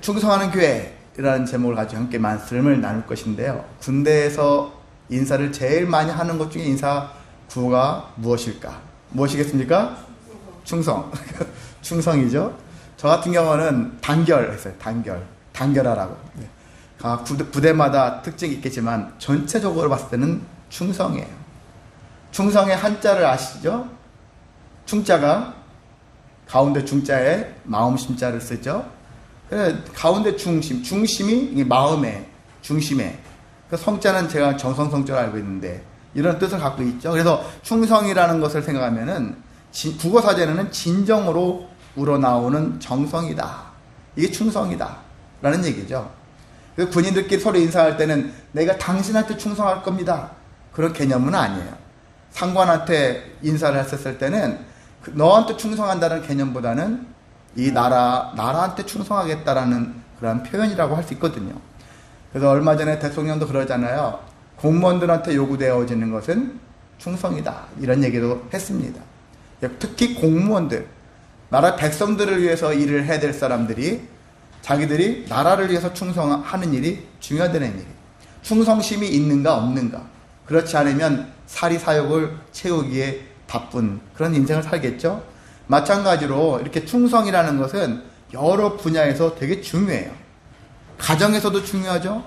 충성하는 교회라는 제목을 가지고 함께 말씀을 나눌 것인데요. 군대에서 인사를 제일 많이 하는 것 중에 인사 구호가 무엇일까? 무엇이겠습니까? 충성. 충성이죠. 저 같은 경우는 단결했어요. 단결하라고. 각 부대마다 특징이 있겠지만 전체적으로 봤을 때는 충성이에요. 충성의 한자를 아시죠? 충자가 가운데 중자에 마음 심자를 쓰죠. 그래, 가운데 중심이 마음의 중심에. 그 성자는 제가 정성성자로 알고 있는데 이런 뜻을 갖고 있죠. 그래서 충성이라는 것을 생각하면은 국어사전에는 진정으로 우러나오는 정성이다. 이게 충성이다. 라는 얘기죠. 그 군인들끼리 서로 인사할 때는 내가 당신한테 충성할 겁니다. 그런 개념은 아니에요. 상관한테 인사를 했었을 때는 너한테 충성한다는 개념보다는 이 나라한테 충성하겠다라는 그런 표현이라고 할 수 있거든요. 그래서 얼마 전에 대통령도 그러잖아요. 공무원들한테 요구되어지는 것은 충성이다. 이런 얘기도 했습니다. 특히 공무원들, 나라 백성들을 위해서 일을 해야 될 사람들이 자기들이 나라를 위해서 충성하는 일이 중요하다는 얘기. 충성심이 있는가 없는가. 그렇지 않으면 사리사욕을 채우기에 바쁜 그런 인생을 살겠죠. 마찬가지로 이렇게 충성이라는 것은 여러 분야에서 되게 중요해요. 가정에서도 중요하죠.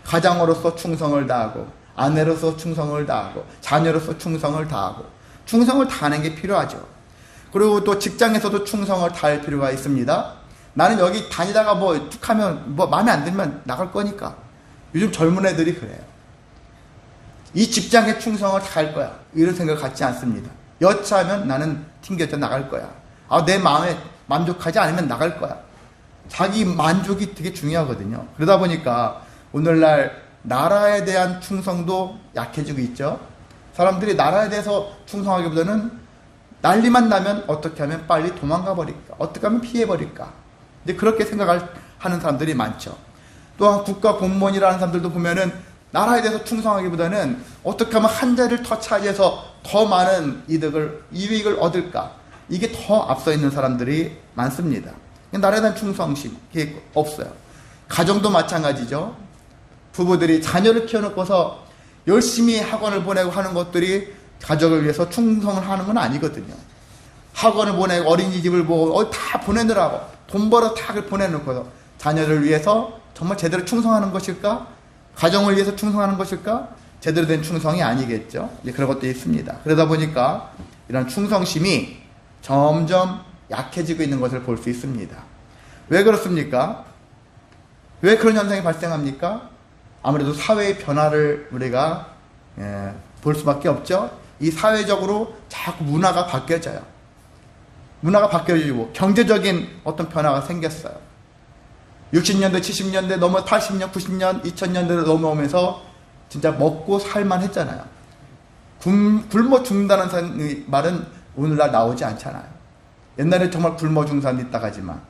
가장으로서 충성을 다하고 아내로서 충성을 다하고 자녀로서 충성을 다하고 충성을 다하는 게 필요하죠. 그리고 또 직장에서도 충성을 다할 필요가 있습니다. 나는 여기 다니다가 툭 하면 마음에 안 들면 나갈 거니까. 요즘 젊은 애들이 그래요. 이 직장에 충성을 다할 거야. 이런 생각을 갖지 않습니다. 여차하면 나는 튕겨져 나갈 거야. 내 마음에 만족하지 않으면 나갈 거야. 자기 만족이 되게 중요하거든요. 그러다 보니까 오늘날 나라에 대한 충성도 약해지고 있죠. 사람들이 나라에 대해서 충성하기보다는 난리만 나면 어떻게 하면 빨리 도망가 버릴까? 어떻게 하면 피해 버릴까? 이제 그렇게 생각하는 사람들이 많죠. 또한 국가 공무원이라는 사람들도 보면은 나라에 대해서 충성하기보다는 어떻게 하면 한 자리를 더 차지해서 더 많은 이익을 얻을까? 이게 더 앞서 있는 사람들이 많습니다. 나라에 대한 충성심이 없어요. 가정도 마찬가지죠. 부부들이 자녀를 키워놓고서 열심히 학원을 보내고 하는 것들이 가족을 위해서 충성을 하는 건 아니거든요. 학원을 보내고 어린이집을 보고 다 보내느라고 돈 벌어 다 보내놓고서 자녀를 위해서 정말 제대로 충성하는 것일까? 가정을 위해서 충성하는 것일까? 제대로 된 충성이 아니겠죠. 그런 것도 있습니다. 그러다 보니까 이런 충성심이 점점 약해지고 있는 것을 볼 수 있습니다. 왜 그렇습니까? 왜 그런 현상이 발생합니까? 아무래도 사회의 변화를 우리가 볼 수밖에 없죠. 이 사회적으로 자꾸 문화가 바뀌어져요. 문화가 바뀌어지고 경제적인 어떤 변화가 생겼어요. 60년대, 70년대 넘어 80년, 90년, 2000년대로 넘어오면서 진짜 먹고 살만 했잖아요. 굶어 죽는다는 말은 오늘날 나오지 않잖아요. 옛날에 정말 굶어 죽는 사람이 있다가지만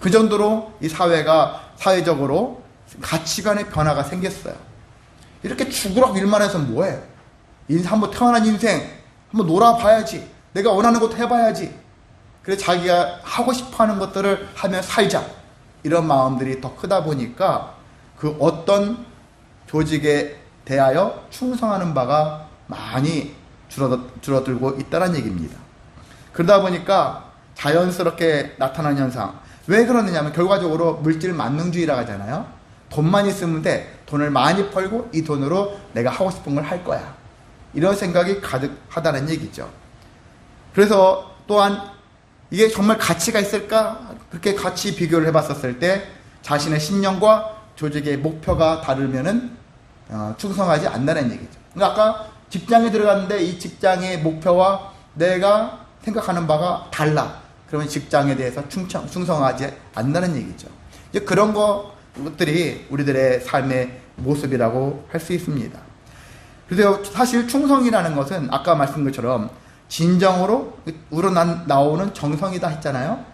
그 정도로 이 사회가 사회적으로 가치관의 변화가 생겼어요. 이렇게 죽으라고 일만 해서 뭐해? 한번 태어난 인생 한번 놀아봐야지. 내가 원하는 것도 해봐야지. 그래서 자기가 하고 싶어하는 것들을 하며 살자. 이런 마음들이 더 크다 보니까 그 어떤 조직에 대하여 충성하는 바가 많이 줄어들고 있다는 얘기입니다. 그러다 보니까 자연스럽게 나타나는 현상. 왜 그러느냐면 결과적으로 물질 만능주의라고 하잖아요. 돈만 있으면 돼. 돈을 많이 벌고 이 돈으로 내가 하고 싶은 걸 할 거야. 이런 생각이 가득하다는 얘기죠. 그래서 또한 이게 정말 가치가 있을까? 그렇게 같이 비교를 해봤었을 때 자신의 신념과 조직의 목표가 다르면은 충성하지 않는다는 얘기죠. 그러니까 아까 직장에 들어갔는데 이 직장의 목표와 내가 생각하는 바가 달라. 그러면 직장에 대해서 충성하지 않는다는 얘기죠. 이제 그런 것들이 우리들의 삶의 모습이라고 할 수 있습니다. 그래서 사실 충성이라는 것은 아까 말씀드린 것처럼 진정으로 우러나오는 정성이다 했잖아요.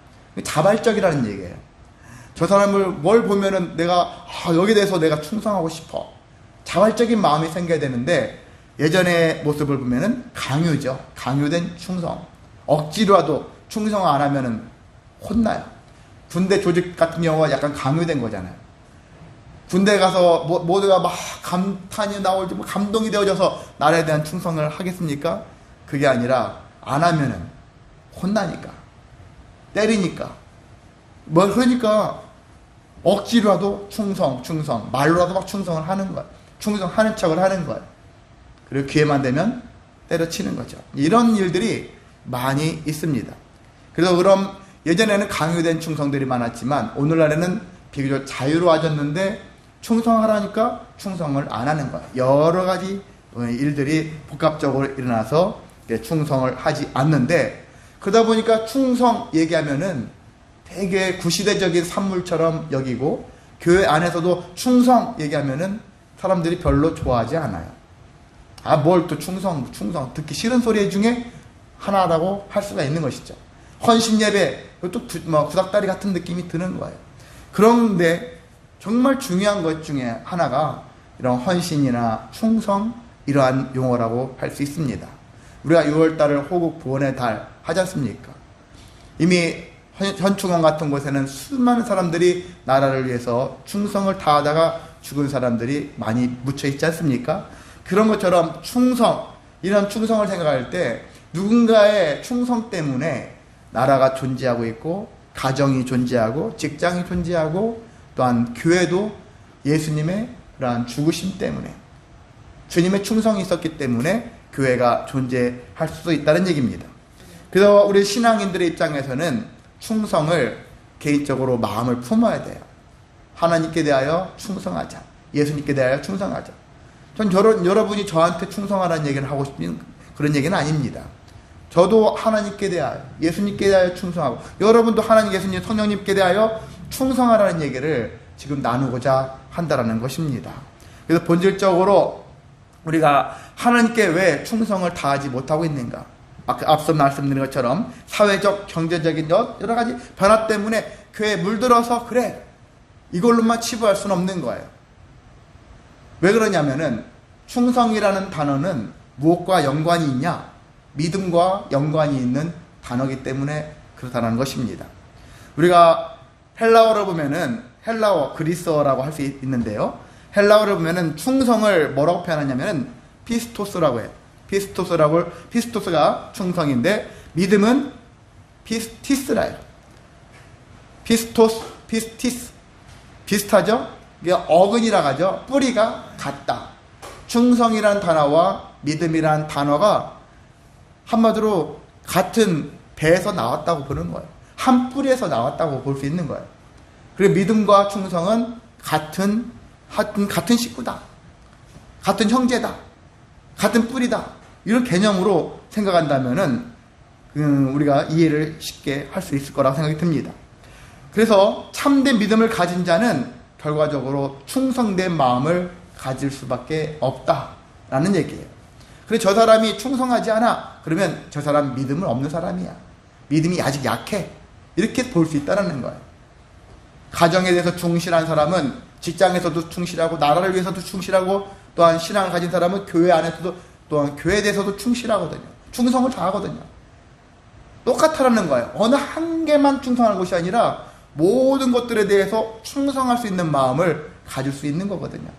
자발적이라는 얘기예요. 저 사람을 뭘 보면은 내가 여기에 대해서 내가 충성하고 싶어. 자발적인 마음이 생겨야 되는데 예전의 모습을 보면은 강요죠. 강요된 충성. 억지로라도 충성 안 하면은 혼나요. 군대 조직 같은 경우가 약간 강요된 거잖아요. 군대 가서 모두가 막 감탄이 나올지 뭐 감동이 되어져서 나라에 대한 충성을 하겠습니까? 그게 아니라 안 하면은 혼나니까, 때리니까, 뭐 그러니까 억지로라도 충성 말로라도 막 충성을 하는 거야. 충성하는 척을 하는 거야. 그리고 기회만 되면 때려치는 거죠. 이런 일들이 많이 있습니다. 그래서 그럼 예전에는 강요된 충성들이 많았지만 오늘날에는 비교적 자유로워졌는데 충성하라니까 충성을 안 하는 거야. 여러 가지 일들이 복합적으로 일어나서 충성을 하지 않는데, 그러다 보니까 충성 얘기하면은 되게 구시대적인 산물처럼 여기고, 교회 안에서도 충성 얘기하면은 사람들이 별로 좋아하지 않아요. 뭘 또 충성 듣기 싫은 소리 중에 하나라고 할 수가 있는 것이죠. 헌신 예배, 이것도 구닥다리 같은 느낌이 드는 거예요. 그런데 정말 중요한 것 중에 하나가 이런 헌신이나 충성, 이러한 용어라고 할 수 있습니다. 우리가 6월달을 호국 구원의 달 하지 않습니까? 이미 현충원 같은 곳에는 수많은 사람들이 나라를 위해서 충성을 다하다가 죽은 사람들이 많이 묻혀 있지 않습니까? 그런 것처럼 충성, 이런 충성을 생각할 때 누군가의 충성 때문에 나라가 존재하고 있고, 가정이 존재하고, 직장이 존재하고, 또한 교회도 예수님의 그러한 죽으심 때문에, 주님의 충성이 있었기 때문에 교회가 존재할 수도 있다는 얘기입니다. 그래서 우리 신앙인들의 입장에서는 충성을 개인적으로 마음을 품어야 돼요. 하나님께 대하여 충성하자. 예수님께 대하여 충성하자. 전 여러분이 저한테 충성하라는 얘기를 하고 싶은 그런 얘기는 아닙니다. 저도 하나님께 대하여, 예수님께 대하여 충성하고, 여러분도 하나님, 예수님, 성령님께 대하여 충성하라는 얘기를 지금 나누고자 한다라는 것입니다. 그래서 본질적으로 우리가 하나님께 왜 충성을 다하지 못하고 있는가? 앞서 말씀드린 것처럼 사회적, 경제적인 여러 가지 변화 때문에 교회에 물들어서 그래, 이걸로만 치부할 수는 없는 거예요. 왜 그러냐면은 충성이라는 단어는 무엇과 연관이 있냐? 믿음과 연관이 있는 단어이기 때문에 그렇다는 것입니다. 우리가 헬라어를 보면은, 헬라어, 그리스어라고 할 수 있는데요. 헬라어를 보면은 충성을 뭐라고 표현하냐면은 피스토스라고 해요. 피스토스가 충성인데, 믿음은 피스티스라 해요. 피스티스. 비슷하죠? 이게 어근이라고 하죠. 뿌리가 같다. 충성이란 단어와 믿음이란 단어가 한마디로 같은 배에서 나왔다고 보는 거예요. 한 뿌리에서 나왔다고 볼 수 있는 거예요. 그리고 믿음과 충성은 같은 식구다. 같은 형제다. 같은 뿌리다. 이런 개념으로 생각한다면은 우리가 이해를 쉽게 할 수 있을 거라고 생각이 듭니다. 그래서 참된 믿음을 가진 자는 결과적으로 충성된 마음을 가질 수밖에 없다라는 얘기예요. 그래서 저 사람이 충성하지 않아, 그러면 저 사람 믿음은 없는 사람이야. 믿음이 아직 약해. 이렇게 볼 수 있다는 거예요. 가정에 대해서 충실한 사람은 직장에서도 충실하고, 나라를 위해서도 충실하고, 또한 신앙을 가진 사람은 교회 안에서도, 또한 교회에 대해서도 충실하거든요. 충성을 다하거든요. 똑같다라는 거예요. 어느 한 개만 충성하는 것이 아니라 모든 것들에 대해서 충성할 수 있는 마음을 가질 수 있는 거거든요.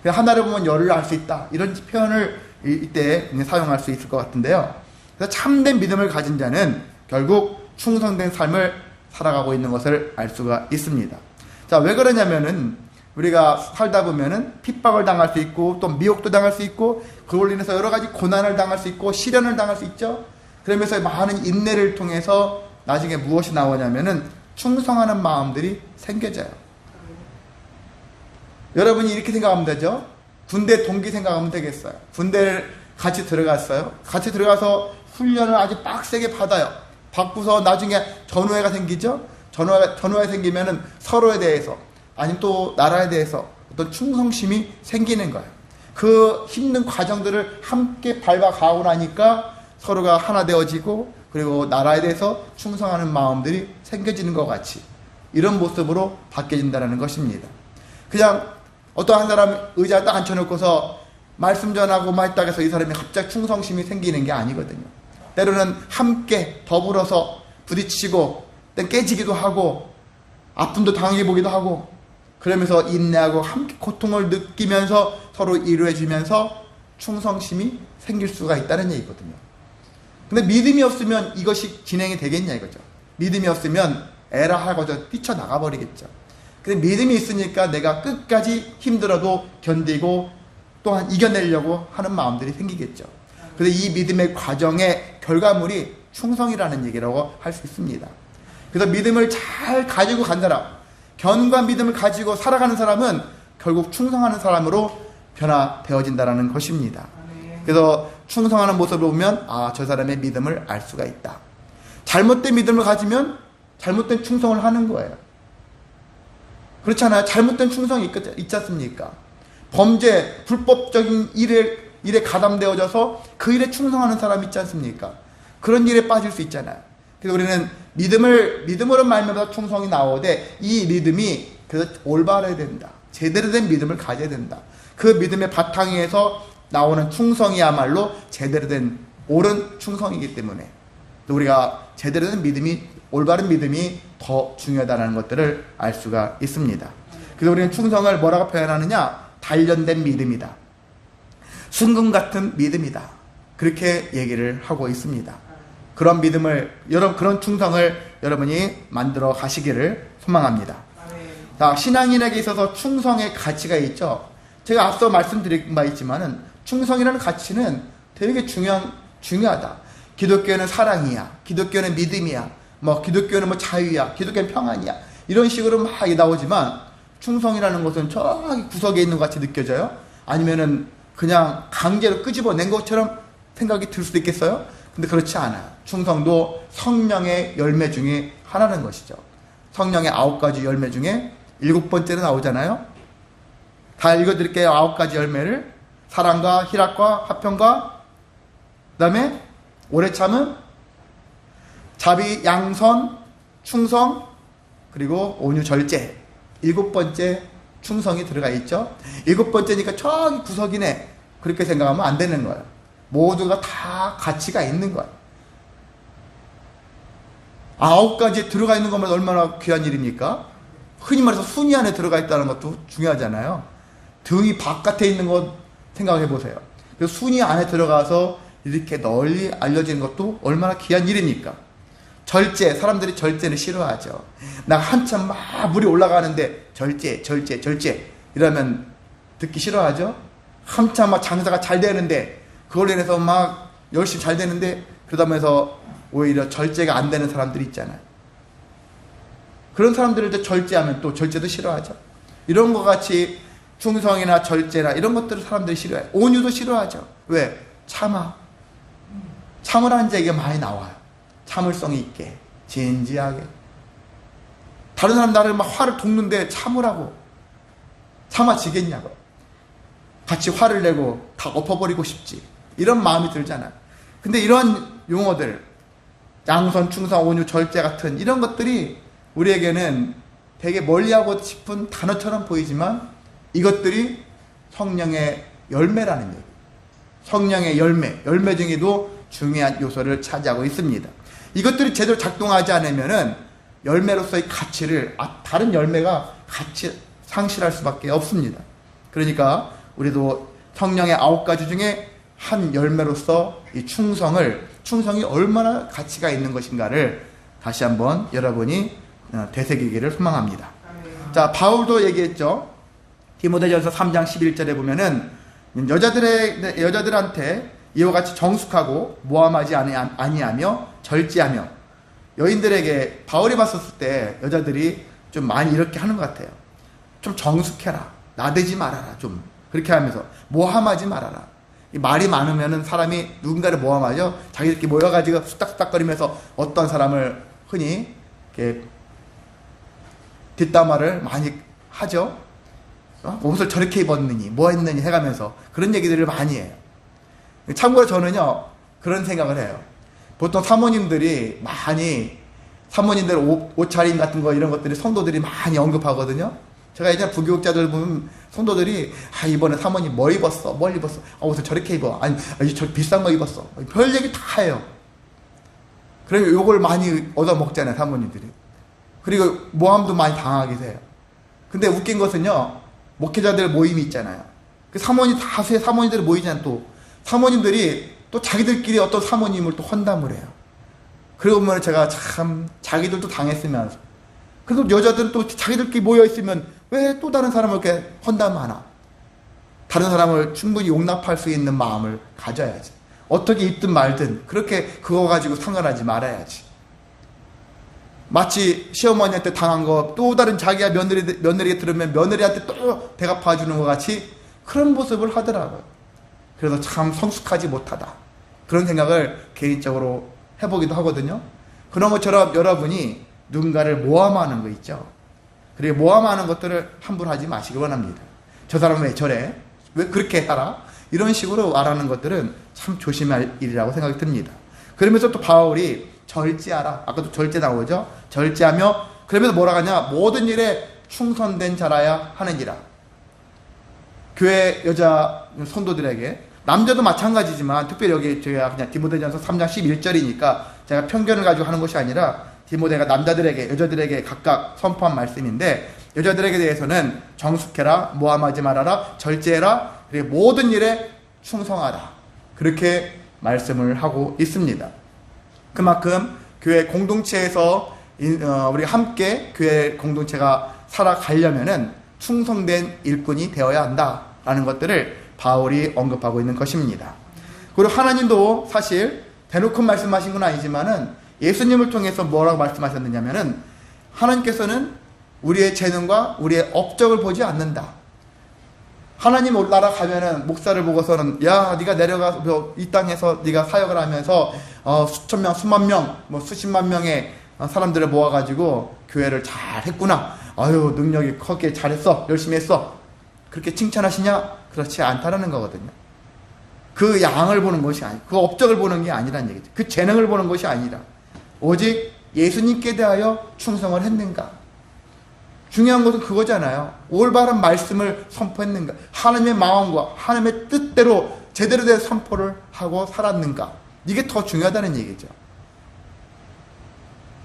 하나를 보면 열을 알 수 있다, 이런 표현을 이때 사용할 수 있을 것 같은데요. 그래서 참된 믿음을 가진 자는 결국 충성된 삶을 살아가고 있는 것을 알 수가 있습니다. 자, 왜 그러냐면은 우리가 살다 보면은 핍박을 당할 수 있고, 또 미혹도 당할 수 있고, 그걸로 인해서 여러 가지 고난을 당할 수 있고, 시련을 당할 수 있죠. 그러면서 많은 인내를 통해서 나중에 무엇이 나오냐면은 충성하는 마음들이 생겨져요. 여러분이 이렇게 생각하면 되죠. 군대 동기 생각하면 되겠어요. 군대를 같이 들어갔어요. 같이 들어가서 훈련을 아주 빡세게 받아요. 받고서 나중에 전우회가 생기죠. 전우회가 생기면은 서로에 대해서, 아니면 또 나라에 대해서 어떤 충성심이 생기는 거예요. 그 힘든 과정들을 함께 밟아가고 나니까 서로가 하나 되어지고, 그리고 나라에 대해서 충성하는 마음들이 생겨지는 것 같이 이런 모습으로 바뀌어진다는 것입니다. 그냥 어떠한 사람 의자 딱 앉혀놓고서 말씀 전하고 막 해서 이 사람이 갑자기 충성심이 생기는 게 아니거든요. 때로는 함께 더불어서 부딪히고 때 깨지기도 하고 아픔도 당해보기도 하고 그러면서 인내하고 함께 고통을 느끼면서 서로 이루어지면서 충성심이 생길 수가 있다는 얘기거든요. 근데 믿음이 없으면 이것이 진행이 되겠냐 이거죠. 믿음이 없으면 에라 하고저 뛰쳐나가 버리겠죠. 근데 믿음이 있으니까 내가 끝까지 힘들어도 견디고 또한 이겨내려고 하는 마음들이 생기겠죠. 그래서 이 믿음의 과정의 결과물이 충성이라는 얘기라고 할 수 있습니다. 그래서 믿음을 잘 가지고 간 사람, 견고한 믿음을 가지고 살아가는 사람은 결국 충성하는 사람으로 변화되어진다는 것입니다. 그래서 충성하는 모습을 보면 저 사람의 믿음을 알 수가 있다. 잘못된 믿음을 가지면 잘못된 충성을 하는 거예요. 그렇잖아요. 잘못된 충성이 있지 않습니까? 범죄, 불법적인 일에 가담되어져서 그 일에 충성하는 사람이 있지 않습니까? 그런 일에 빠질 수 있잖아요. 그래서 우리는 믿음으로 말미암아 충성이 나오되 이 믿음이 그래서 올바라야 된다. 제대로 된 믿음을 가져야 된다. 그 믿음의 바탕에서 나오는 충성이야말로 제대로 된 옳은 충성이기 때문에 우리가 제대로 된 믿음이 올바른 믿음이 더 중요하다는 것들을 알 수가 있습니다. 그래서 우리는 충성을 뭐라고 표현하느냐? 단련된 믿음이다. 순금 같은 믿음이다. 그렇게 얘기를 하고 있습니다. 그런 믿음을 그런 충성을 여러분이 만들어 가시기를 소망합니다. 자, 신앙인에게 있어서 충성의 가치가 있죠. 제가 앞서 말씀드린 바 있지만은 충성이라는 가치는 되게 중요하다. 기독교는 사랑이야. 기독교는 믿음이야. 기독교는 자유야. 기독교는 평안이야. 이런 식으로 막 나오지만 충성이라는 것은 저기 구석에 있는 것 같이 느껴져요. 아니면은 그냥 강제로 끄집어낸 것처럼 생각이 들 수도 있겠어요. 근데 그렇지 않아요. 충성도 성령의 열매 중에 하나는 것이죠. 성령의 9가지 열매 중에 7번째로 나오잖아요. 다 읽어드릴게요. 9가지 열매를. 사랑과 희락과 화평과 그 다음에 오래 참음, 자비, 양선, 충성, 그리고 온유, 절제. 7번째 충성이 들어가 있죠. 7번째니까 저기 구석이네. 그렇게 생각하면 안 되는 거예요. 모두가 다 가치가 있는 거예요. 9가지에 들어가 있는 것만 얼마나 귀한 일입니까? 흔히 말해서 순위 안에 들어가 있다는 것도 중요하잖아요. 등이 바깥에 있는 것 생각해 보세요. 그래서 순위 안에 들어가서 이렇게 널리 알려지는 것도 얼마나 귀한 일입니까? 절제, 사람들이 절제를 싫어하죠. 나 한참 막 물이 올라가는데 절제 이러면 듣기 싫어하죠. 한참 막 장사가 잘 되는데 그걸로 인해서 막 열심히 잘 되는데 그러다면서 오히려 절제가 안 되는 사람들이 있잖아요. 그런 사람들을 절제하면 또 절제도 싫어하죠. 이런 것 같이 충성이나 절제나 이런 것들을 사람들이 싫어해요. 온유도 싫어하죠. 왜? 참으라는 얘기가 많이 나와요. 참을성이 있게, 진지하게. 다른 사람 나를 막 화를 돋는데 참으라고. 참아지겠냐고. 같이 화를 내고 다 엎어버리고 싶지. 이런 마음이 들잖아요. 근데 이런 용어들, 양선, 충성, 온유, 절제 같은 이런 것들이 우리에게는 되게 멀리하고 싶은 단어처럼 보이지만 이것들이 성령의 열매라는 얘기. 성령의 열매 중에도 중요한 요소를 차지하고 있습니다. 이것들이 제대로 작동하지 않으면은 열매로서의 가치를 다른 열매가 같이 상실할 수밖에 없습니다. 그러니까 우리도 성령의 9가지 중에 한 열매로서 이 충성이 얼마나 가치가 있는 것인가를 다시 한번 여러분이 되새기기를 소망합니다. 자, 바울도 얘기했죠. 디모데전서 3장 11절에 보면은 여자들한테 이와 같이 정숙하고 모함하지 아니하며 절제하며. 여인들에게 바울이 봤었을 때 여자들이 좀 많이 이렇게 하는 것 같아요. 좀 정숙해라. 나대지 말아라. 좀 그렇게 하면서 모함하지 말아라. 말이 많으면은 사람이 누군가를 모함하죠. 자기들끼리 모여가지고 수닥수닥거리면서 어떤 사람을 흔히 이렇게 뒷담화를 많이 하죠. 옷을 저렇게 입었느니 뭐 했느니 해가면서 그런 얘기들을 많이 해요. 참고로 저는요 그런 생각을 해요. 보통 사모님들 옷차림 같은 거 이런 것들이 성도들이 많이 언급하거든요. 제가 예전에 부교육자들 보면 성도들이 이번에 사모님 뭐 입었어? 뭘 입었어? 옷을 저렇게 입어. 아니 저 비싼 거 입었어. 별 얘기 다 해요. 그러면 욕을 많이 얻어먹잖아요 사모님들이. 그리고 모함도 많이 당하기도 해요. 근데 웃긴 것은요, 목회자들 모임이 있잖아요. 그 사모님, 다수의 사모님들이 모이잖아요. 또 사모님들이 또 자기들끼리 어떤 사모님을 또 헌담을 해요. 그러고 보면 제가 참 자기들도 당했으면서, 그래도 여자들은 또 자기들끼리 모여있으면 왜 또 다른 사람을 이렇게 헌담하나? 다른 사람을 충분히 용납할 수 있는 마음을 가져야지. 어떻게 입든 말든 그렇게 그거 가지고 상관하지 말아야지. 마치 시어머니한테 당한 거 또 다른 자기가 며느리가 들으면 며느리한테 또 대갚아주는 것 같이 그런 모습을 하더라고요. 그래서 참 성숙하지 못하다, 그런 생각을 개인적으로 해보기도 하거든요. 그런 것처럼 여러분이 누군가를 모함하는 거 있죠. 그리고 모함하는 것들을 함부로 하지 마시기 원합니다. 저 사람은 왜 저래? 왜 그렇게 살아? 이런 식으로 말하는 것들은 참 조심할 일이라고 생각이 듭니다. 그러면서 또 바울이 절제하라. 아까도 절제 나오죠? 절제하며, 그러면서 뭐라 하냐? 모든 일에 충성된 자라야 하느니라. 교회 여자 성도들에게, 남자도 마찬가지지만 특별히 여기 제가 그냥 디모데전서 3장 11절이니까 제가 편견을 가지고 하는 것이 아니라 디모데가 남자들에게, 여자들에게 각각 선포한 말씀인데, 여자들에게 대해서는 정숙해라, 모함하지 말아라, 절제해라, 그리고 모든 일에 충성하라, 그렇게 말씀을 하고 있습니다. 그만큼 교회 공동체에서 우리 함께 교회 공동체가 살아가려면은 충성된 일꾼이 되어야 한다라는 것들을 바울이 언급하고 있는 것입니다. 그리고 하나님도 사실 대놓고 말씀하신 건 아니지만은 예수님을 통해서 뭐라고 말씀하셨느냐면은, 하나님께서는 우리의 재능과 우리의 업적을 보지 않는다. 하나님 나라 가면은 목사를 보고서는, 야, 네가 내려가서 이 땅에서 네가 사역을 하면서 수천 명, 수만 명, 뭐 수십만 명의 사람들을 모아가지고 교회를 잘 했구나. 아유, 능력이 크게 잘했어, 열심히 했어, 그렇게 칭찬하시냐? 그렇지 않다라는 거거든요. 그 양을 보는 것이 아니고, 그 업적을 보는 게 아니라는 얘기죠. 그 재능을 보는 것이 아니라 오직 예수님께 대하여 충성을 했는가. 중요한 것은 그거잖아요. 올바른 말씀을 선포했는가, 하나님의 마음과 하나님의 뜻대로 제대로 된 선포를 하고 살았는가, 이게 더 중요하다는 얘기죠.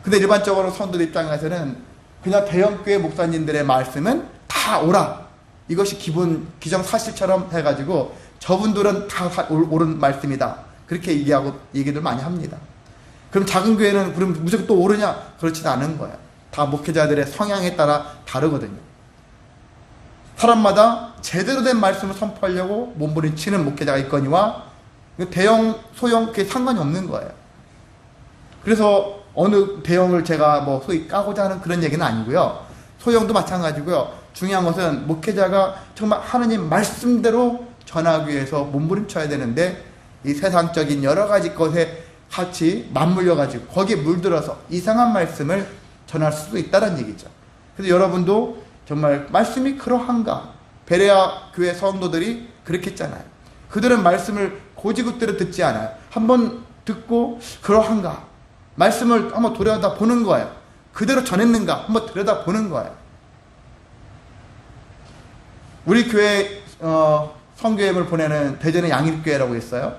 근데 일반적으로 성도들 입장에서는 그냥 대형교회 목사님들의 말씀은 다 오라, 이것이 기정사실처럼 해가지고 저분들은 다 옳은 말씀이다, 그렇게 얘기들 많이 합니다. 그럼 작은 교회는 그럼 무조건 또 옳으냐? 그렇지는 않은 거예요. 다 목회자들의 성향에 따라 다르거든요. 사람마다 제대로 된 말씀을 선포하려고 몸부림치는 목회자가 있거니와 대형, 소형 그게 상관이 없는 거예요. 그래서 어느 대형을 제가 뭐 소위 까고자 하는 그런 얘기는 아니고요. 소형도 마찬가지고요. 중요한 것은 목회자가 정말 하나님 말씀대로 전하기 위해서 몸부림쳐야 되는데, 이 세상적인 여러 가지 것에 같이 맞물려가지고 거기에 물들어서 이상한 말씀을 전할 수도 있다는 얘기죠. 그래서 여러분도 정말 말씀이 그러한가? 베레아 교회 성도들이 그렇게 했잖아요. 그들은 말씀을 고지굿대로 듣지 않아요. 한번 듣고 그러한가? 말씀을 한번 들여다 보는 거예요. 그대로 전했는가? 한번 들여다 보는 거예요. 우리 교회 선교회를 보내는 대전의 양일교회라고 있어요.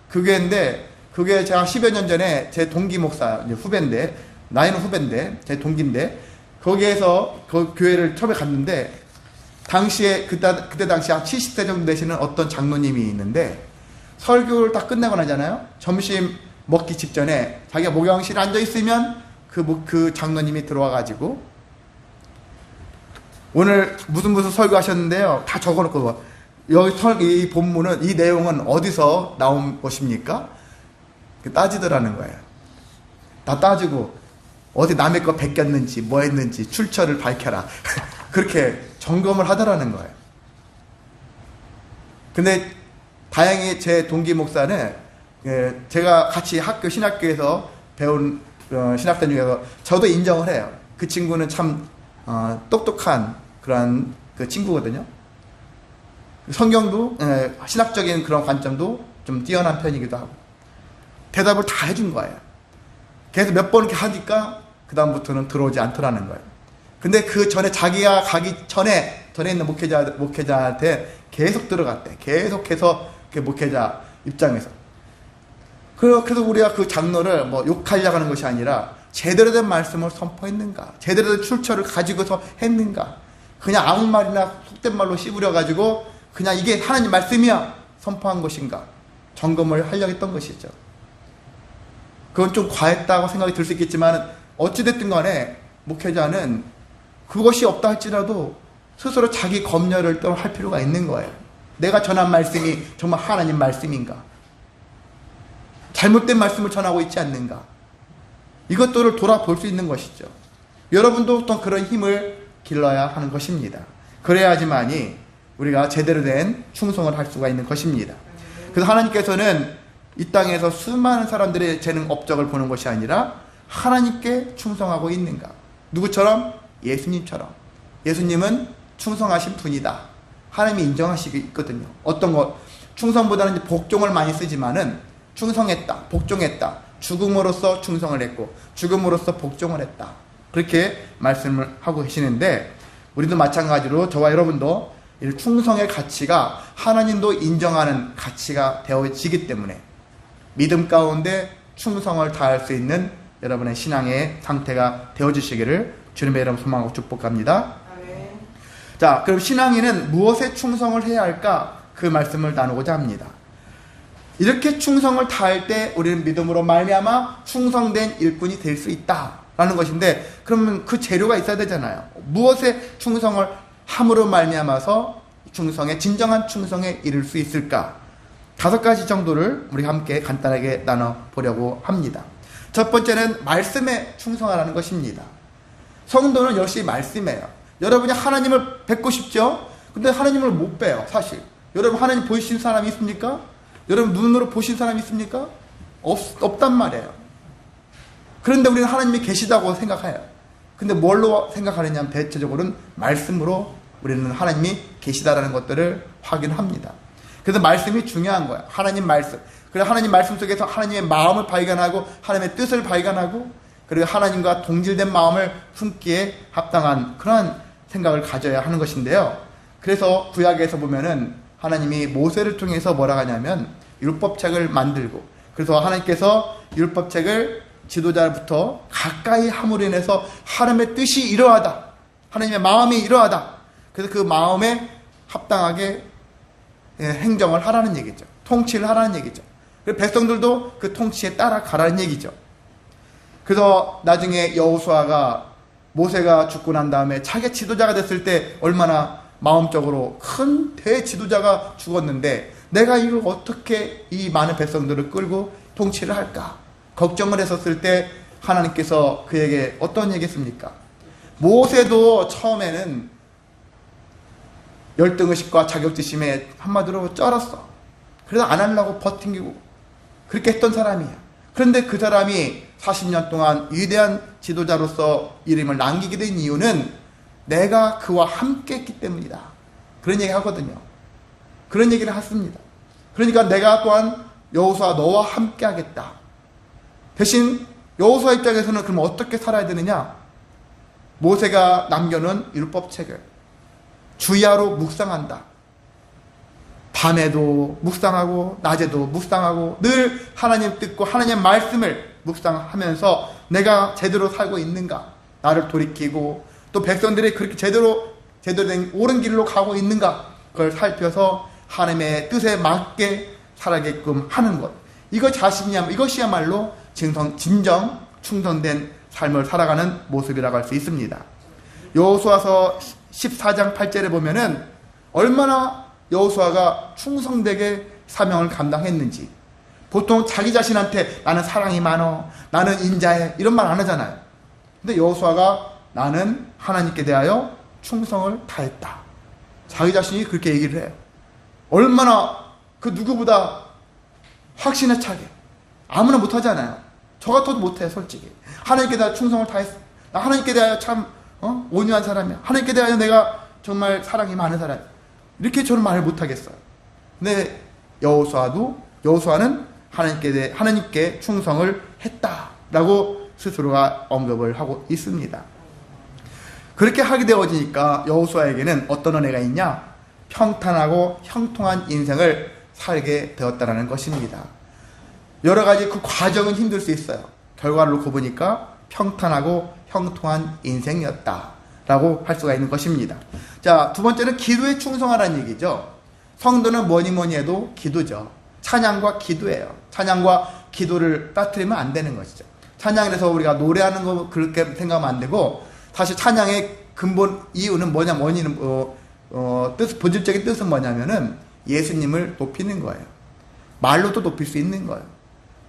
그 교회인데, 그게 제가 10여 년 전에 제 동기 목사, 이제 후배인데, 나이는 후배인데 제 동기인데, 거기에서 그 교회를 처음에 갔는데, 당시에 그때 당시 한 70대 정도 되시는 어떤 장로님이 있는데, 설교를 다 끝내고 나잖아요. 점심 먹기 직전에 자기가 목욕실에 앉아 있으면 그 장로님이 들어와 가지고, 오늘 무슨 설교하셨는데요, 다 적어놓고, 여기 이 본문은, 이 내용은 어디서 나온 것입니까? 따지더라는 거예요. 다 따지고 어디 남의 거 베꼈는지 뭐 했는지 출처를 밝혀라. 그렇게 점검을 하더라는 거예요. 근데 다행히 제 동기 목사는 제가 같이 학교 신학교에서 배운 신학생 중에서 저도 인정을 해요. 그 친구는 참 똑똑한 그런 그 친구거든요. 성경도 신학적인 그런 관점도 좀 뛰어난 편이기도 하고, 대답을 다 해준 거예요. 그래서 몇 번 이렇게 하니까 그 다음부터는 들어오지 않더라는 거예요. 근데 그 전에 자기가 가기 전에 있는 목회자한테 계속 들어갔대. 계속해서 그 목회자 입장에서. 그래서 우리가 그 장로를 뭐 욕하려고 하는 것이 아니라, 제대로 된 말씀을 선포했는가? 제대로 된 출처를 가지고서 했는가? 그냥 아무 말이나 속된 말로 씹으려가지고 그냥 이게 하나님 말씀이야 선포한 것인가? 점검을 하려고 했던 것이죠. 그건 좀 과했다고 생각이 들 수 있겠지만 어찌됐든 간에 목회자는 그것이 없다 할지라도 스스로 자기 검열을 또 할 필요가 있는 거예요. 내가 전한 말씀이 정말 하나님 말씀인가? 잘못된 말씀을 전하고 있지 않는가? 이것들을 돌아볼 수 있는 것이죠. 여러분도 또 그런 힘을 길러야 하는 것입니다. 그래야지만이 우리가 제대로 된 충성을 할 수가 있는 것입니다. 그래서 하나님께서는 이 땅에서 수많은 사람들의 재능 업적을 보는 것이 아니라 하나님께 충성하고 있는가? 누구처럼? 예수님처럼. 예수님은 충성하신 분이다. 하나님이 인정하시고 있거든요. 어떤 것? 충성보다는 복종을 많이 쓰지만은 충성했다, 복종했다. 죽음으로써 충성을 했고 죽음으로써 복종을 했다. 그렇게 말씀을 하고 계시는데 우리도 마찬가지로 저와 여러분도 이 충성의 가치가 하나님도 인정하는 가치가 되어지기 때문에 믿음 가운데 충성을 다할 수 있는 여러분의 신앙의 상태가 되어주시기를 주님의 이름 소망하고 축복합니다. 아멘. 자, 그럼 신앙인은 무엇에 충성을 해야 할까? 그 말씀을 나누고자 합니다. 이렇게 충성을 다할 때 우리는 믿음으로 말미암아 충성된 일꾼이 될 수 있다라는 것인데 그러면 그 재료가 있어야 되잖아요. 무엇에 충성을 함으로 말미암아서 충성에 진정한 충성에 이를 수 있을까? 5가지 정도를 우리 함께 간단하게 나눠보려고 합니다. 첫 번째는 말씀에 충성하라는 것입니다. 성도는 역시 말씀이에요. 여러분이 하나님을 뵙고 싶죠? 근데 하나님을 못 뵈요, 사실. 여러분 하나님 보이신 사람이 있습니까? 여러분 눈으로 보신 사람이 있습니까? 없단 말이에요. 그런데 우리는 하나님이 계시다고 생각해요. 근데 뭘로 생각하느냐 하면 대체적으로는 말씀으로 우리는 하나님이 계시다라는 것들을 확인합니다. 그래서 말씀이 중요한 거야. 하나님 말씀. 그래서 하나님 말씀 속에서 하나님의 마음을 발견하고 하나님의 뜻을 발견하고 그리고 하나님과 동질된 마음을 품기에 합당한 그런 생각을 가져야 하는 것인데요. 그래서 구약에서 보면은 하나님이 모세를 통해서 뭐라 하냐면 율법책을 만들고 그래서 하나님께서 율법책을 지도자부터 가까이 함으로 인해서 하나님의 뜻이 이러하다. 하나님의 마음이 이러하다. 그래서 그 마음에 합당하게 행정을 하라는 얘기죠. 통치를 하라는 얘기죠. 그리고 백성들도 그 통치에 따라가라는 얘기죠. 그래서 나중에 여호수아가 모세가 죽고 난 다음에 자기 지도자가 됐을 때 얼마나 마음적으로 큰 대지도자가 죽었는데 내가 이걸 어떻게 이 많은 백성들을 끌고 통치를 할까? 걱정을 했었을 때 하나님께서 그에게 어떤 얘기 했습니까? 모세도 처음에는 열등의식과 자격지심에 한마디로 쩔었어. 그래서 안 하려고 버팅기고 그렇게 했던 사람이야. 그런데 그 사람이 40년 동안 위대한 지도자로서 이름을 남기게 된 이유는 내가 그와 함께 했기 때문이다. 그런 얘기 하거든요. 그런 얘기를 했습니다. 그러니까 내가 또한 여호수아 너와 함께 하겠다. 대신 여호수아 입장에서는 그럼 어떻게 살아야 되느냐? 모세가 남겨놓은 율법책을 주야로 묵상한다. 밤에도 묵상하고 낮에도 묵상하고 늘 하나님 뜻과 하나님 말씀을 묵상하면서 내가 제대로 살고 있는가? 나를 돌이키고 또 백성들이 그렇게 제대로 된 옳은 길로 가고 있는가? 그걸 살펴서 하나님의 뜻에 맞게 살아게끔 하는 것. 이것이야말로 진정 충성된 삶을 살아가는 모습이라고 할 수 있습니다. 여호수아서 14장 8절에 보면은 얼마나 여호수아가 충성되게 사명을 감당했는지. 보통 자기 자신한테 나는 사랑이 많어, 나는 인자해 이런 말 안 하잖아요. 근데 여호수아가 나는 하나님께 대하여 충성을 다했다. 자기 자신이 그렇게 얘기를 해요. 얼마나 그 누구보다 확신에 차게. 아무나 못하잖아요. 저 같아도 못해 솔직히. 하나님께 대하여 충성을 다했어. 나 하나님께 대하여 참 온유한 사람이야. 하나님께 대하여 내가 정말 사랑이 많은 사람이야. 이렇게 저는 말을 못하겠어요. 근데 여호수아는 하나님께 충성을 했다라고 스스로가 언급을 하고 있습니다. 그렇게 하게 되어지니까 여호수아에게는 어떤 은혜가 있냐? 평탄하고 형통한 인생을 살게 되었다는 것입니다. 여러 가지 그 과정은 힘들 수 있어요. 결과를 놓고 보니까 평탄하고 형통한 인생이었다라고 할 수가 있는 것입니다. 자, 두 번째는 기도에 충성하라는 얘기죠. 성도는 뭐니 해도 기도죠. 찬양과 기도예요. 찬양과 기도를 빠뜨리면 안 되는 것이죠. 찬양에서 우리가 노래하는 거 그렇게 생각하면 안 되고, 사실 찬양의 근본 이유는 본질적인 뜻은 뭐냐면은 예수님을 높이는 거예요. 말로도 높일 수 있는 거예요.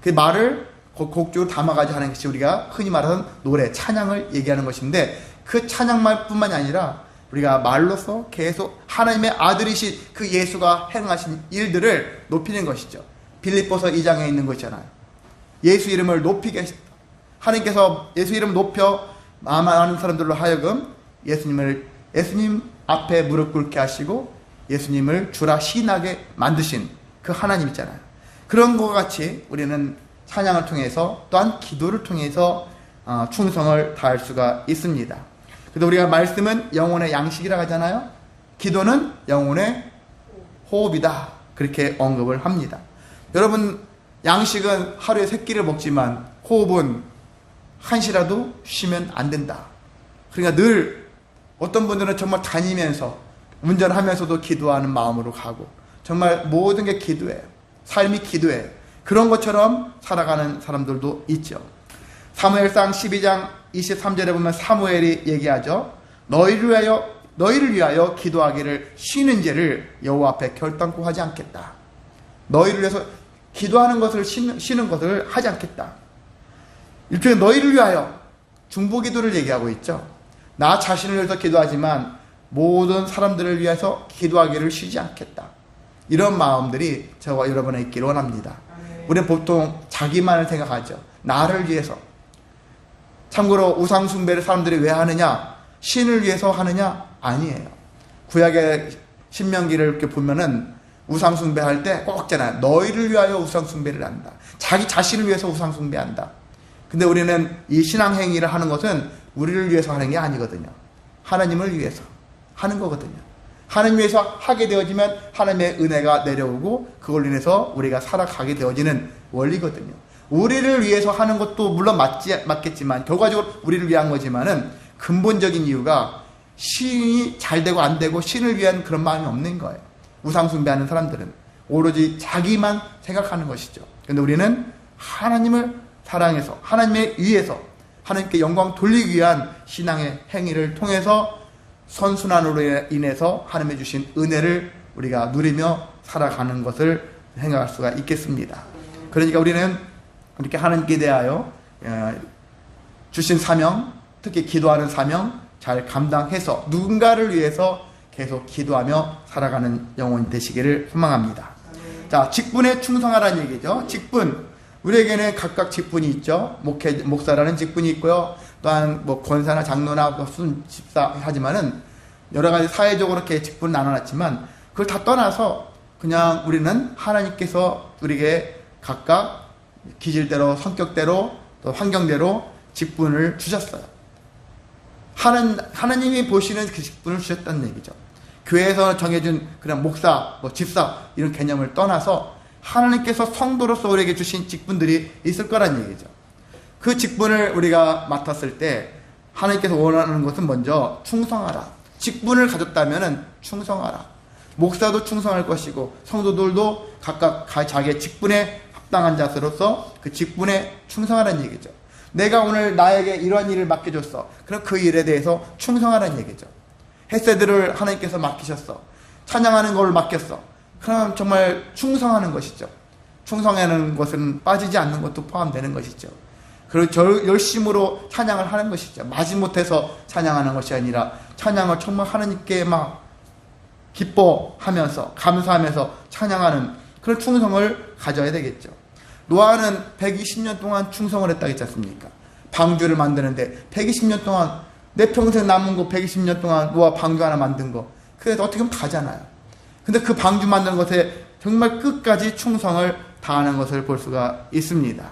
그 말을 곡적으로 담아가지고 하는 것이 우리가 흔히 말하는 노래, 찬양을 얘기하는 것인데, 그 찬양말뿐만이 아니라 우리가 말로서 계속 하나님의 아들이신 그 예수가 행하신 일들을 높이는 것이죠. 빌립보서 2장에 있는 것이잖아요. 예수 이름을 높이게 하셨다. 하나님께서 예수 이름을 높여 많은 사람들로 하여금 예수님 앞에 무릎 꿇게 하시고 예수님을 주라 시인하게 만드신 그 하나님 있잖아요. 그런 것과 같이 우리는 찬양을 통해서 또한 기도를 통해서 충성을 다할 수가 있습니다. 그래서 우리가 말씀은 영혼의 양식이라고 하잖아요. 기도는 영혼의 호흡이다. 그렇게 언급을 합니다. 여러분, 양식은 하루에 3끼를 먹지만 호흡은 한시라도 쉬면 안 된다. 그러니까 늘 어떤 분들은 정말 다니면서 운전하면서도 기도하는 마음으로 가고, 정말 모든 게 기도예요. 삶이 기도예요. 그런 것처럼 살아가는 사람들도 있죠. 사무엘상 12장 23절에 보면 사무엘이 얘기하죠. 너희를 위하여 기도하기를 쉬는 죄를 여호와 앞에 결단코 하지 않겠다. 너희를 위해서 기도하는 것을 쉬는 것을 하지 않겠다. 일종의 너희를 위하여 중보기도를 얘기하고 있죠. 나 자신을 위해서 기도하지만 모든 사람들을 위해서 기도하기를 쉬지 않겠다. 이런 마음들이 저와 여러분에 있기를 원합니다. 우리는 보통 자기만을 생각하죠. 나를 위해서. 참고로 우상숭배를 사람들이 왜 하느냐? 신을 위해서 하느냐? 아니에요. 구약의 신명기를 이렇게 보면은 우상숭배할 때 꼭 있잖아요. 너희를 위하여 우상숭배를 한다. 자기 자신을 위해서 우상숭배한다. 근데 우리는 이 신앙행위를 하는 것은 우리를 위해서 하는 게 아니거든요. 하나님을 위해서 하는 거거든요. 하나님 위해서 하게 되어지면 하나님의 은혜가 내려오고 그걸로 인해서 우리가 살아가게 되어지는 원리거든요. 우리를 위해서 하는 것도 물론 맞겠지만 결과적으로 우리를 위한 거지만은 근본적인 이유가 신이 잘 되고 안 되고 신을 위한 그런 마음이 없는 거예요. 우상숭배하는 사람들은 오로지 자기만 생각하는 것이죠. 그런데 우리는 하나님을 사랑해서 하나님의 위해서 하나님께 영광 돌리기 위한 신앙의 행위를 통해서 선순환으로 인해서 하나님의 주신 은혜를 우리가 누리며 살아가는 것을 생각할 수가 있겠습니다. 그러니까 우리는 이렇게 하나님께 대하여 주신 사명, 특히 기도하는 사명 잘 감당해서 누군가를 위해서 계속 기도하며 살아가는 영혼이 되시기를 소망합니다. 자, 직분에 충성하라는 얘기죠. 직분. 우리에게는 각각 직분이 있죠. 목사라는 직분이 있고요. 또한 권사나 장로나 집사 하지만은 여러 가지 사회적으로 이렇게 직분을 나눠놨지만 그걸 다 떠나서 그냥 우리는 하나님께서 우리에게 각각 기질대로, 성격대로, 또 환경대로 직분을 주셨어요. 하나님이 보시는 그 직분을 주셨다는 얘기죠. 교회에서 정해준 그냥 목사, 집사 이런 개념을 떠나서 하나님께서 성도로서 우리에게 주신 직분들이 있을 거란 얘기죠. 그 직분을 우리가 맡았을 때 하나님께서 원하는 것은 먼저 충성하라. 직분을 가졌다면 충성하라. 목사도 충성할 것이고 성도들도 각각 자기의 직분에 합당한 자세로서 그 직분에 충성하라는 얘기죠. 내가 오늘 나에게 이러한 일을 맡겨줬어. 그럼 그 일에 대해서 충성하라는 얘기죠. 헤세드를 하나님께서 맡기셨어. 찬양하는 걸 맡겼어. 그럼 정말 충성하는 것이죠. 충성하는 것은 빠지지 않는 것도 포함되는 것이죠. 그리고 열심으로 찬양을 하는 것이죠. 마지못해서 찬양하는 것이 아니라 찬양을 정말 하나님께 막 기뻐하면서 감사하면서 찬양하는 그런 충성을 가져야 되겠죠. 노아는 120년 동안 충성을 했다고 했지 않습니까? 방주를 만드는데 120년 동안 내 평생 남은 거 120년 동안 노아 방주 하나 만든 거 그게 어떻게 보면 다잖아요. 근데 그 방주 만드는 것에 정말 끝까지 충성을 다하는 것을 볼 수가 있습니다.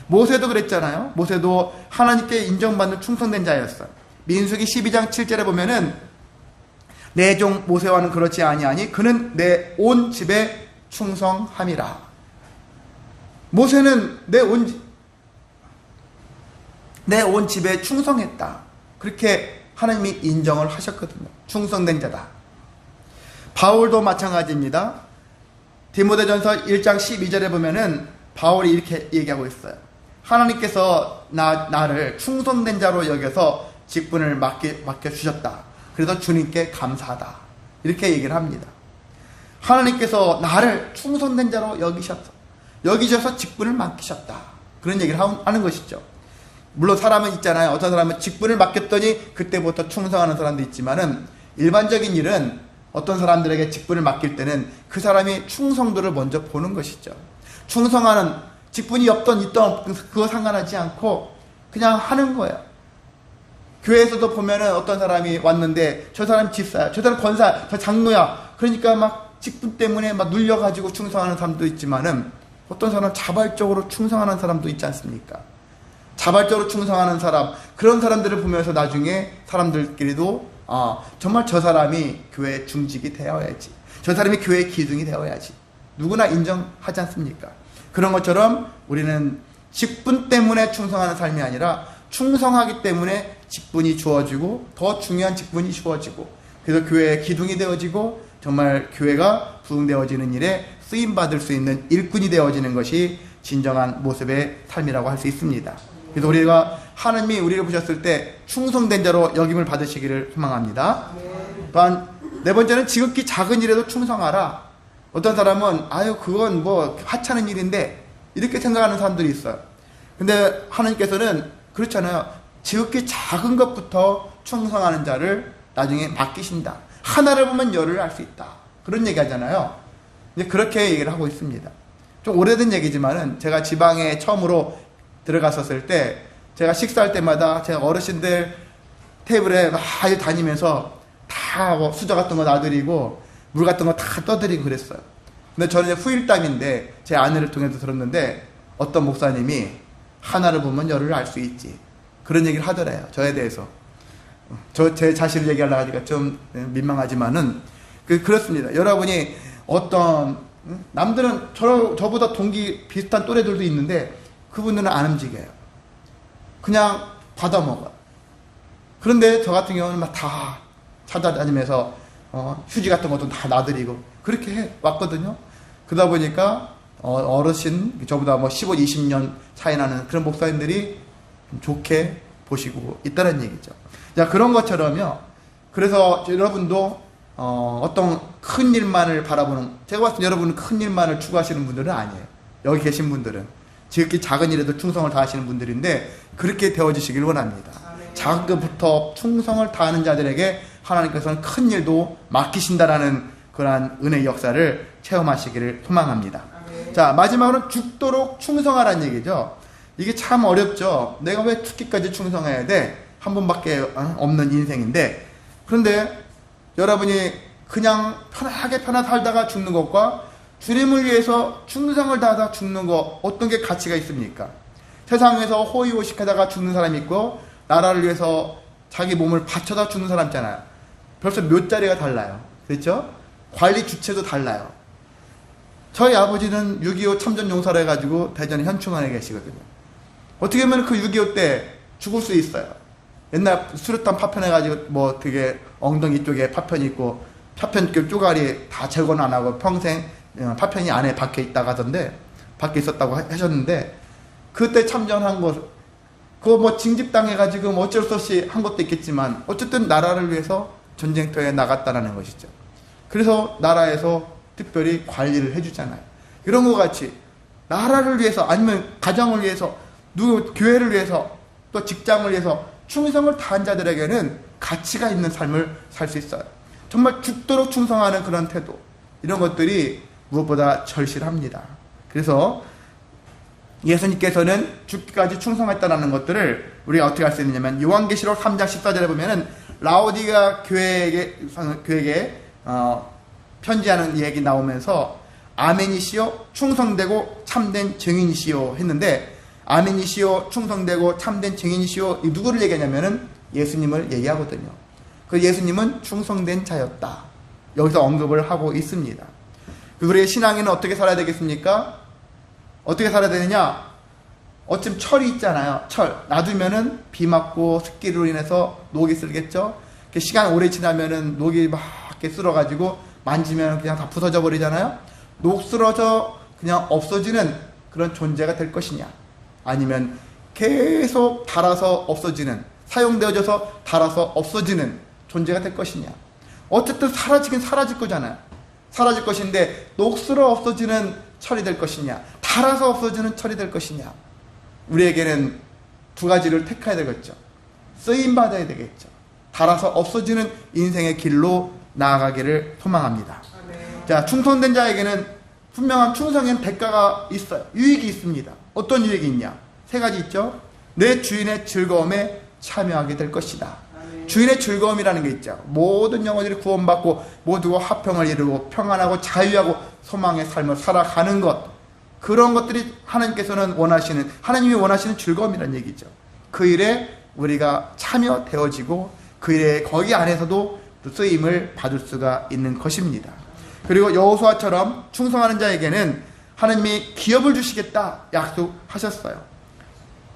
모세도 그랬잖아요. 모세도 하나님께 인정받는 충성된 자였어요. 민수기 12장 7절에 보면은 내 종 모세와는 그렇지 아니하니 그는 내 온 집에 충성함이라. 모세는 내 온 집에 충성했다. 그렇게 하나님이 인정을 하셨거든요. 충성된 자다. 바울도 마찬가지입니다. 디모데전서 1장 12절에 보면은 바울이 이렇게 얘기하고 있어요. 하나님께서 나를 충성된 자로 여겨서 직분을 맡겨주셨다. 그래서 주님께 감사하다. 이렇게 얘기를 합니다. 하나님께서 나를 충성된 자로 여기셔서 직분을 맡기셨다. 그런 얘기를 하는 것이죠. 물론 사람은 있잖아요. 어떤 사람은 직분을 맡겼더니 그때부터 충성하는 사람도 있지만은 그일반적인 일은 어떤 사람들에게 직분을 맡길 때는 그 사람이 충성도를 먼저 보는 것이죠. 충성하는 직분이 있던 그거 상관하지 않고 그냥 하는 거예요. 교회에서도 보면은 어떤 사람이 왔는데 저 사람 집사야, 저 사람 권사야, 저 장로야. 그러니까 막 직분 때문에 막 눌려가지고 충성하는 사람도 있지만은 어떤 사람은 자발적으로 충성하는 사람도 있지 않습니까? 자발적으로 충성하는 사람, 그런 사람들을 보면서 나중에 사람들끼리도 정말 저 사람이 교회의 중직이 되어야지, 저 사람이 교회의 기둥이 되어야지, 누구나 인정하지 않습니까? 그런 것처럼 우리는 직분 때문에 충성하는 삶이 아니라 충성하기 때문에 직분이 주어지고 더 중요한 직분이 주어지고 그래서 교회의 기둥이 되어지고 정말 교회가 부흥되어지는 일에 쓰임받을 수 있는 일꾼이 되어지는 것이 진정한 모습의 삶이라고 할 수 있습니다. 그래서 우리가 하나님이 우리를 보셨을 때 충성된 자로 여김을 받으시기를 소망합니다. 또한 네 번째는 지극히 작은 일에도 충성하라. 어떤 사람은 그건 뭐 하찮은 일인데 이렇게 생각하는 사람들이 있어요. 근데 하나님께서는 그렇잖아요. 지극히 작은 것부터 충성하는 자를 나중에 맡기신다. 하나를 보면 열을 알 수 있다. 그런 얘기 하잖아요. 이제 그렇게 얘기를 하고 있습니다. 좀 오래된 얘기지만은 제가 지방에 처음으로 들어갔었을 때 제가 식사할 때마다 제가 어르신들 테이블에 막 다니면서 다 수저 같은 거 놔드리고 물 같은 거 다 떠드리고 그랬어요. 근데 저는 이제 후일담인데 제 아내를 통해서 들었는데 어떤 목사님이 하나를 보면 열을 알 수 있지. 그런 얘기를 하더래요. 저에 대해서. 제 자신을 얘기하려고 하니까 좀 민망하지만은 그렇습니다. 여러분이 남들은 저보다 동기 비슷한 또래들도 있는데 그분들은 안 움직여요. 그냥 받아먹어요. 그런데 저 같은 경우는 막 다 찾아다니면서 휴지 같은 것도 다 놔드리고 그렇게 왔거든요. 그러다 보니까 어르신, 저보다 뭐 15, 20년 차이 나는 그런 목사님들이 좋게 보시고 있다는 얘기죠. 자, 그런 것처럼요. 그래서 여러분도 어떤 큰 일만을 바라보는, 제가 봤을 때 여러분은 큰 일만을 추구하시는 분들은 아니에요. 여기 계신 분들은 지극히 작은 일에도 충성을 다하시는 분들인데 그렇게 되어지시길 원합니다. 작은 것부터 충성을 다하는 자들에게 하나님께서는 큰 일도 맡기신다라는 그러한 은혜의 역사를 체험하시기를 소망합니다. 자, 마지막으로는 죽도록 충성하라는 얘기죠. 이게 참 어렵죠. 내가 왜 죽기까지 충성해야 돼? 한 번밖에 없는 인생인데, 그런데 여러분이 그냥 편하게 살다가 죽는 것과 주님을 위해서 충성을 다하다 죽는 것, 어떤 게 가치가 있습니까? 세상에서 호의호식하다가 죽는 사람이 있고 나라를 위해서 자기 몸을 바쳐다 죽는 사람 있잖아요. 벌써 몇 자리가 달라요. 그렇죠? 관리 주체도 달라요. 저희 아버지는 6.25 참전용사를 해가지고 대전 현충원에 계시거든요. 어떻게 보면 그 6.25 때 죽을 수 있어요. 옛날 수류탄 파편해가지고 뭐 되게 엉덩이 쪽에 파편이 있고 파편길 쪼가리 다 제거는 안 하고 평생 파편이 안에 밖에 있다가 하던데, 밖에 있었다고 하셨는데, 그때 참전한 거, 그거 뭐 징집당해가지고 뭐 어쩔 수 없이 한 것도 있겠지만, 어쨌든 나라를 위해서 전쟁터에 나갔다라는 것이죠. 그래서 나라에서 특별히 관리를 해주잖아요. 이런 것 같이, 나라를 위해서, 아니면 가정을 위해서, 교회를 위해서, 또 직장을 위해서 충성을 다한 자들에게는 가치가 있는 삶을 살 수 있어요. 정말 죽도록 충성하는 그런 태도, 이런 것들이 무엇보다 절실합니다. 그래서 예수님께서는 죽기까지 충성했다는 것들을 우리가 어떻게 할 수 있느냐면, 요한계시록 3장 14절에 보면은 라오디가 교회에게 편지하는 얘기 나오면서 아멘이시오 충성되고 참된 증인이시오 했는데, 아멘이시오 충성되고 참된 증인이시오, 누구를 얘기하냐면은 예수님을 얘기하거든요. 그 예수님은 충성된 자였다, 여기서 언급을 하고 있습니다. 우리의 신앙에는 어떻게 살아야 되겠습니까? 어떻게 살아야 되느냐? 어쩜 철이 있잖아요. 철 놔두면은 비 맞고 습기로 인해서 녹이 쓸겠죠. 시간 오래 지나면은 녹이 막 이렇게 쓸어가지고 만지면 그냥 다 부서져 버리잖아요. 녹 쓸어져 그냥 없어지는 그런 존재가 될 것이냐, 아니면 계속 닳아서 없어지는, 사용되어져서 닳아서 없어지는 존재가 될 것이냐. 어쨌든 사라지긴 사라질 거잖아요. 사라질 것인데 녹슬어 없어지는 철이 될 것이냐, 닳아서 없어지는 철이 될 것이냐. 우리에게는 두 가지를 택해야 되겠죠. 쓰임받아야 되겠죠. 닳아서 없어지는 인생의 길로 나아가기를 소망합니다. 자, 충성된 자에게는 분명한 충성에는 대가가 있어요. 유익이 있습니다. 어떤 유익이 있냐? 세 가지 있죠. 내 주인의 즐거움에 참여하게 될 것이다. 주인의 즐거움이라는 게 있죠. 모든 영혼들이 구원받고 모두가 화평을 이루고 평안하고 자유하고 소망의 삶을 살아가는 것, 그런 것들이 하나님께서는 원하시는, 하나님이 원하시는 즐거움이라는 얘기죠. 그 일에 우리가 참여되어지고 그 일에 거기 안에서도 쓰임을 받을 수가 있는 것입니다. 그리고 여호수아처럼 충성하는 자에게는 하나님이 기업을 주시겠다 약속하셨어요.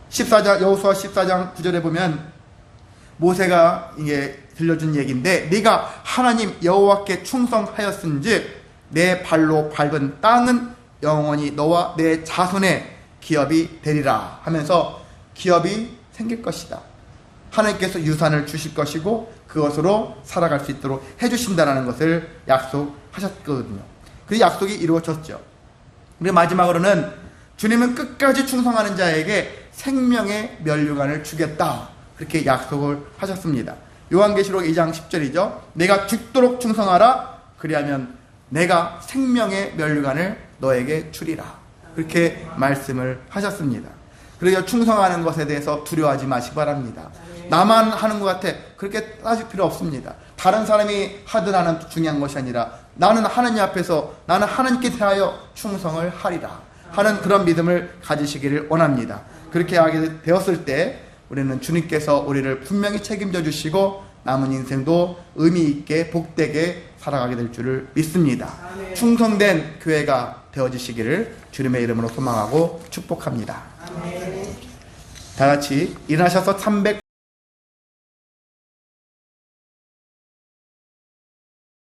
14장, 여호수아 14장 9절에 보면 모세가 이게 들려준 얘기인데, 네가 하나님 여호와께 충성하였은즉 내 발로 밟은 땅은 영원히 너와 내 자손의 기업이 되리라 하면서 기업이 생길 것이다. 하나님께서 유산을 주실 것이고 그것으로 살아갈 수 있도록 해주신다는 것을 약속하셨거든요. 그 약속이 이루어졌죠. 그리고 마지막으로는 주님은 끝까지 충성하는 자에게 생명의 면류관을 주겠다, 그렇게 약속을 하셨습니다. 요한계시록 2장 10절이죠. 내가 죽도록 충성하라, 그리하면 내가 생명의 면류관을 너에게 주리라, 그렇게 말씀을 하셨습니다. 그래서 충성하는 것에 대해서 두려워하지 마시기 바랍니다. 나만 하는 것 같아, 그렇게 따질 필요 없습니다. 다른 사람이 하든 하는 중요한 것이 아니라 나는 하나님 앞에서 나는 하나님께 대하여 충성을 하리라 하는 그런 믿음을 가지시기를 원합니다. 그렇게 하게 되었을 때 우리는 주님께서 우리를 분명히 책임져 주시고 남은 인생도 의미 있게 복되게 살아가게 될 줄을 믿습니다. 아멘. 충성된 교회가 되어지시기를 주님의 이름으로 소망하고 축복합니다. 아멘. 다 같이 일어나셔서 300